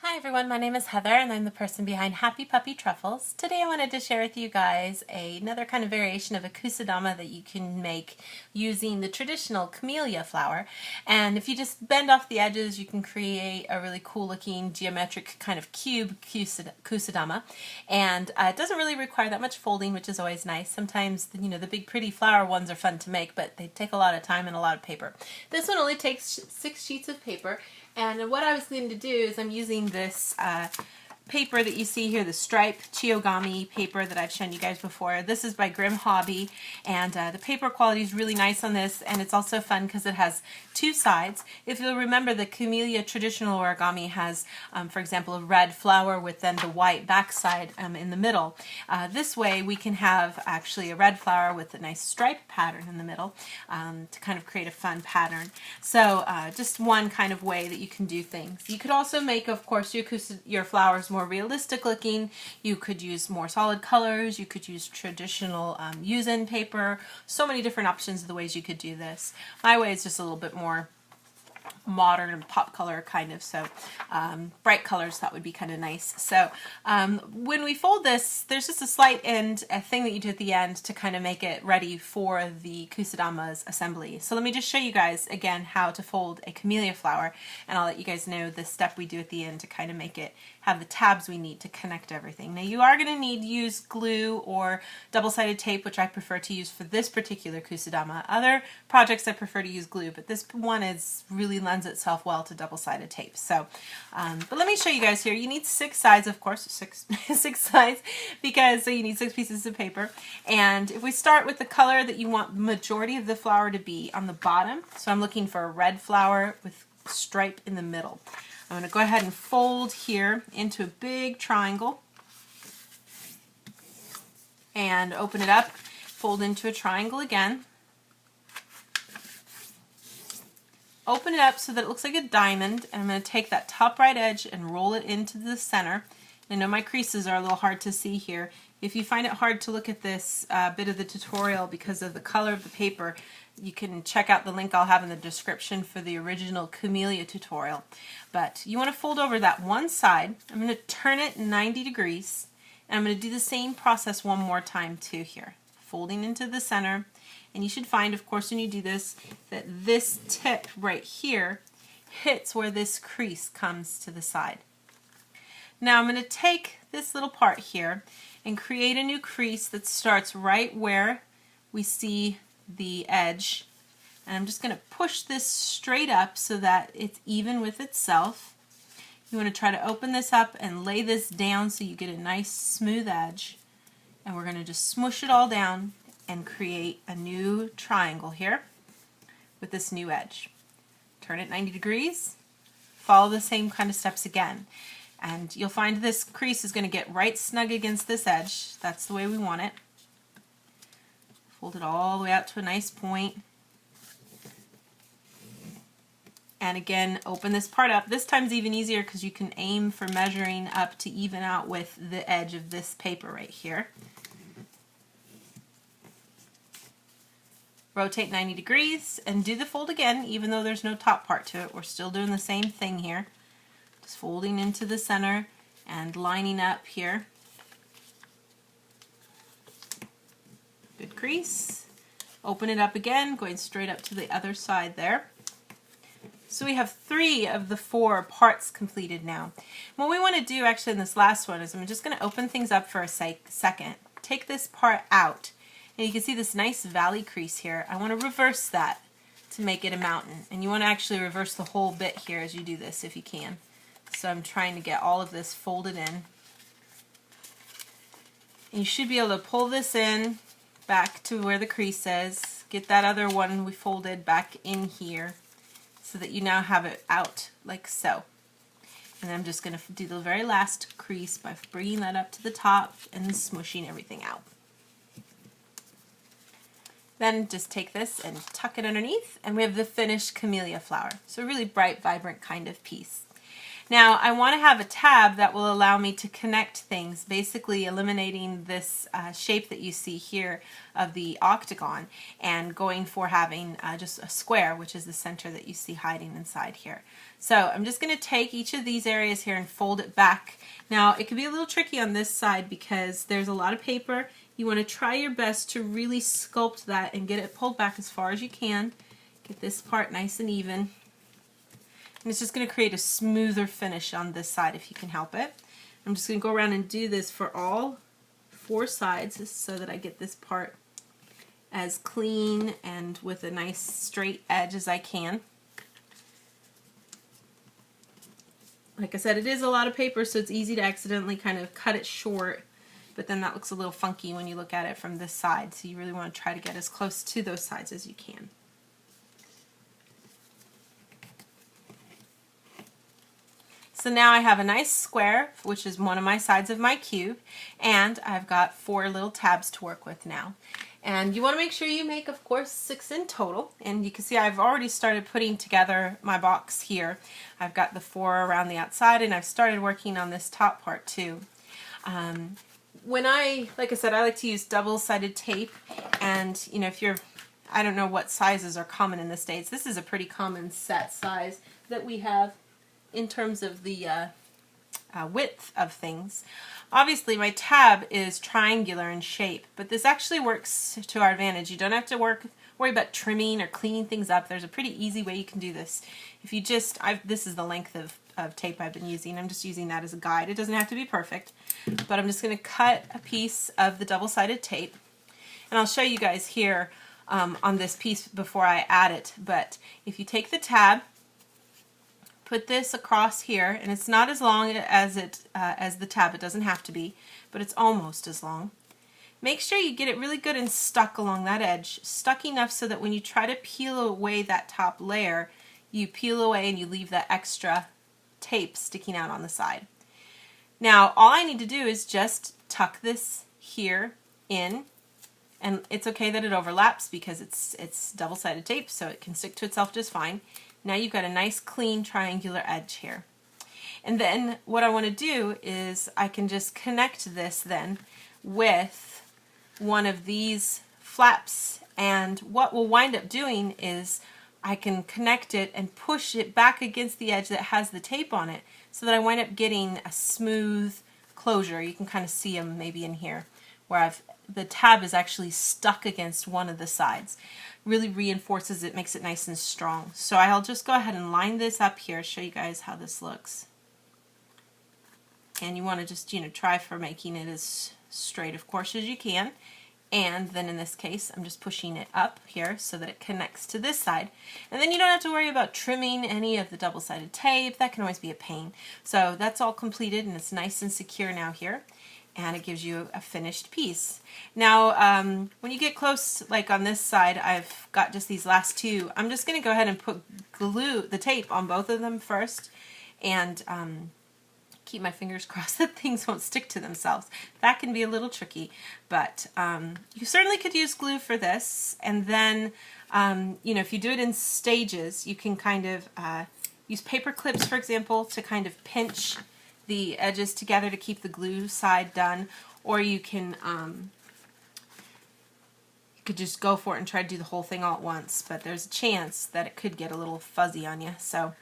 Hi everyone, my name is Heather and I'm the person behind Happy Puppy Truffles. Today I wanted to share with you guys another kind of variation of a Kusudama that you can make using the traditional Camellia flower. And if you just bend off the edges, you can create a really cool looking geometric kind of cube Kusudama. And it doesn't really require that much folding, which is always nice. Sometimes, the big pretty flower ones are fun to make, but they take a lot of time and a lot of paper. This one only takes 6 sheets of paper. And what I was going to do is I'm using this paper that you see here, the stripe Origami paper that I've shown you guys before. This is by Grim Hobby, and the paper quality is really nice on this, and it's also fun because it has 2 sides. If you'll remember, the Camellia traditional origami has, for example, a red flower with then the white backside in the middle. This way we can have actually a red flower with a nice stripe pattern in the middle to kind of create a fun pattern. So just one kind of way that you can do things. You could also make, of course, your flowers more realistic looking. You could use more solid colors. You could use traditional use-in paper. So many different options of the ways you could do this. My way is just a little bit more modern and pop color kind of, so bright colors, that would be kind of nice. So when we fold this, there's just a slight a thing that you do at the end to kind of make it ready for the Kusudama's assembly. So let me just show you guys again how to fold a camellia flower, and I'll let you guys know the step we do at the end to kind of make it have the tabs we need to connect everything. Now you are going to need to use glue or double-sided tape, which I prefer to use for this particular Kusudama. Other projects I prefer to use glue, but this one really lends itself well to double-sided tape. So, but let me show you guys here. You need 6 sides, of course, 6 sides, because so you need 6 pieces of paper. And if we start with the color that you want the majority of the flower to be on the bottom, so I'm looking for a red flower with stripe in the middle. I'm going to go ahead and fold here into a big triangle and open it up, fold into a triangle again. Open it up so that it looks like a diamond, and I'm going to take that top right edge and roll it into the center. I know my creases are a little hard to see here. If you find it hard to look at this bit of the tutorial because of the color of the paper, you can check out the link I'll have in the description for the original Camellia tutorial. But you want to fold over that one side. I'm going to turn it 90 degrees, and I'm going to do the same process one more time too here. Folding into the center, and you should find, of course, when you do this, that this tip right here hits where this crease comes to the side. Now I'm going to take this little part here and create a new crease that starts right where we see the edge, and I'm just going to push this straight up so that it's even with itself. You want to try to open this up and lay this down so you get a nice smooth edge, and we're going to just smush it all down and create a new triangle here with this new edge. Turn it 90 degrees, follow the same kind of steps again, and you'll find this crease is going to get right snug against this edge. That's the way we want it. Fold it all the way out to a nice point. And again, open this part up. This time's even easier because you can aim for measuring up to even out with the edge of this paper right here. Rotate 90 degrees and do the fold again, even though there's no top part to it. We're still doing the same thing here. Just folding into the center and lining up here. Good crease. Open it up again, going straight up to the other side there. So we have 3 of the 4 parts completed now. What we want to do actually in this last one is I'm just going to open things up for a second. Take this part out, and you can see this nice valley crease here. I want to reverse that to make it a mountain, and you want to actually reverse the whole bit here as you do this if you can. So I'm trying to get all of this folded in. And you should be able to pull this in back to where the crease is. Get that other one we folded back in here so that you now have it out like so. And I'm just going to do the very last crease by bringing that up to the top and smushing everything out. Then just take this and tuck it underneath, and we have the finished camellia flower. So a really bright, vibrant kind of piece. Now I want to have a tab that will allow me to connect things, basically eliminating this shape that you see here of the octagon and going for having just a square, which is the center that you see hiding inside here. So I'm just going to take each of these areas here and fold it back. Now it can be a little tricky on this side because there's a lot of paper. You want to try your best to really sculpt that and get it pulled back as far as you can. Get this part nice and even. And it's just going to create a smoother finish on this side if you can help it. I'm just going to go around and do this for all 4 sides so that I get this part as clean and with a nice straight edge as I can. Like I said, it is a lot of paper, so it's easy to accidentally kind of cut it short, but then that looks a little funky when you look at it from this side, so you really want to try to get as close to those sides as you can. So now I have a nice square, which is one of my sides of my cube, and I've got 4 little tabs to work with now. And you want to make sure you make, of course, 6 in total. And you can see I've already started putting together my box here. I've got the 4 around the outside, and I've started working on this top part too. Like I said, I like to use double-sided tape, and you know, if you're, I don't know what sizes are common in the States. This is a pretty common set size that we have in terms of the width of things. Obviously my tab is triangular in shape, but this actually works to our advantage. You don't have to worry about trimming or cleaning things up. There's a pretty easy way you can do this. If you just, this is the length of tape I've been using. I'm just using that as a guide. It doesn't have to be perfect, but I'm just going to cut a piece of the double-sided tape, and I'll show you guys here on this piece before I add it. But if you take the tab, put this across here, and it's not as long as the tab. It doesn't have to be, but it's almost as long. Make sure you get it really good and stuck along that edge, stuck enough so that when you try to peel away that top layer, you peel away and you leave that extra tape sticking out on the side. Now all I need to do is just tuck this here in, and it's okay that it overlaps because it's double-sided tape, so it can stick to itself just fine. Now you've got a nice clean triangular edge here. And then what I want to do is I can just connect this then with one of these flaps, and what we'll wind up doing is I can connect it and push it back against the edge that has the tape on it so that I wind up getting a smooth closure. You can kind of see them maybe in here where the tab is actually stuck against one of the sides. Really reinforces it, makes it nice and strong. So I'll just go ahead and line this up here, show you guys how this looks. And you want to just, you know, try for making it as straight, of course, as you can. And then in this case, I'm just pushing it up here so that it connects to this side. And then you don't have to worry about trimming any of the double-sided tape. That can always be a pain. So that's all completed, and it's nice and secure now here. And it gives you a finished piece. Now, when you get close, like on this side, I've got just these last 2. I'm just going to go ahead and put the tape on both of them first, and keep my fingers crossed that things won't stick to themselves. That can be a little tricky, but you certainly could use glue for this. And then, you know, if you do it in stages, you can kind of use paper clips, for example, to kind of pinch the edges together to keep the glue side done, or you can you could just go for it and try to do the whole thing all at once, but there's a chance that it could get a little fuzzy on you. So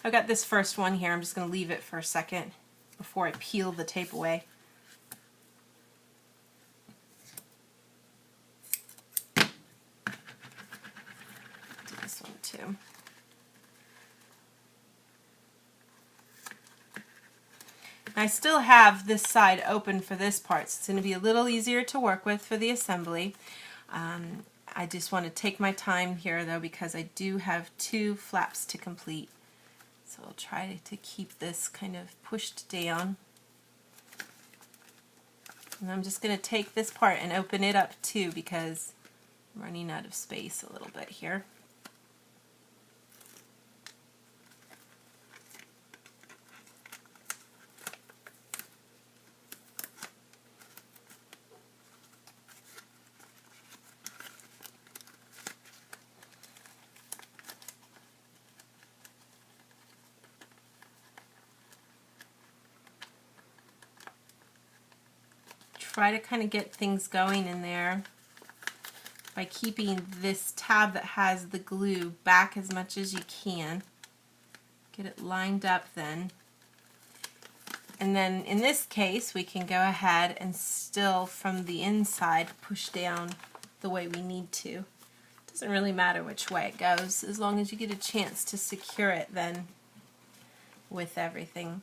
I've got this first one here. I'm just going to leave it for a second before I peel the tape away. Do this one too. I still have this side open for this part, so it's going to be a little easier to work with for the assembly. I just want to take my time here though, because I do have 2 flaps to complete. So I'll try to keep this kind of pushed down. And I'm just going to take this part and open it up too, because I'm running out of space a little bit here. try to kind of get things going in there by keeping this tab that has the glue back as much as you can. Get it lined up then. And then in this case we can go ahead and still from the inside push down the way we need to. Doesn't really matter which way it goes as long as you get a chance to secure it then with everything,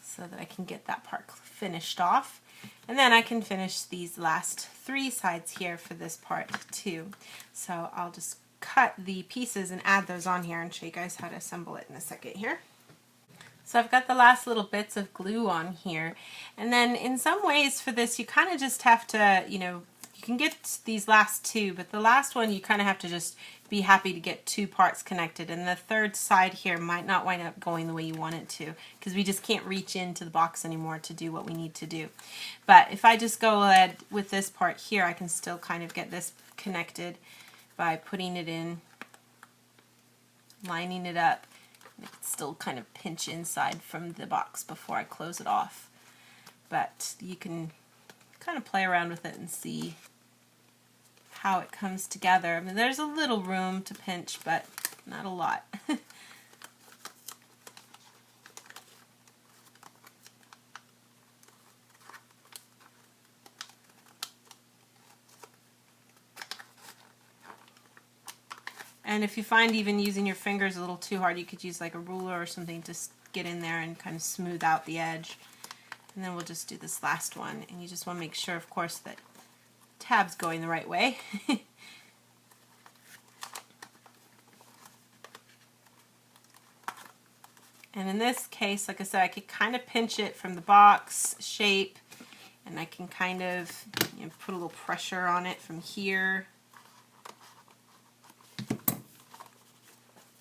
so that I can get that part finished off. And then I can finish these last 3 sides here for this part too. So I'll just cut the pieces and add those on here and show you guys how to assemble it in a second here. So I've got the last little bits of glue on here, and then in some ways for this you kind of just have to, you know, you can get these last 2, but the last one you kind of have to just be happy to get 2 parts connected, and the third side here might not wind up going the way you want it to, because we just can't reach into the box anymore to do what we need to do. But if I just go ahead with this part here, I can still kind of get this connected by putting it in, lining it up. I can still kind of pinch inside from the box before I close it off. But you can kind of play around with it and see how it comes together. I mean, there's a little room to pinch, but not a lot. And if you find even using your fingers a little too hard, you could use like a ruler or something to get in there and kind of smooth out the edge. And then we'll just do this last one, and you just want to make sure, of course, that tab's going the right way. And in this case, like I said, I could kind of pinch it from the box shape, and I can kind of, you know, put a little pressure on it from here.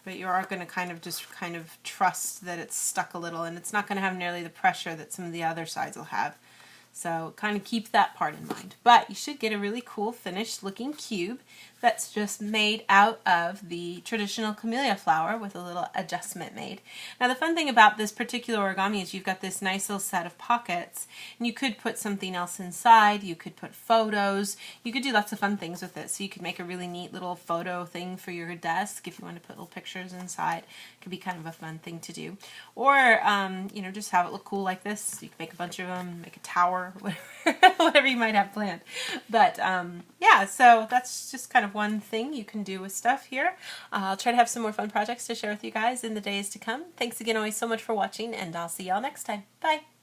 But you are going to kind of trust that it's stuck a little, and it's not going to have nearly the pressure that some of the other sides will have. So kind of keep that part in mind. But you should get a really cool finished looking cube that's just made out of the traditional camellia flower with a little adjustment made. Now the fun thing about this particular origami is you've got this nice little set of pockets, and you could put something else inside, you could put photos, you could do lots of fun things with it. So you could make a really neat little photo thing for your desk if you want to put little pictures inside. It could be kind of a fun thing to do. Or, you know, just have it look cool like this. You can make a bunch of them, make a tower, whatever you might have planned. But yeah, so that's just kind of one thing you can do with stuff here. I'll try to have some more fun projects to share with you guys in the days to come. Thanks again always so much for watching, and I'll see y'all next time. Bye!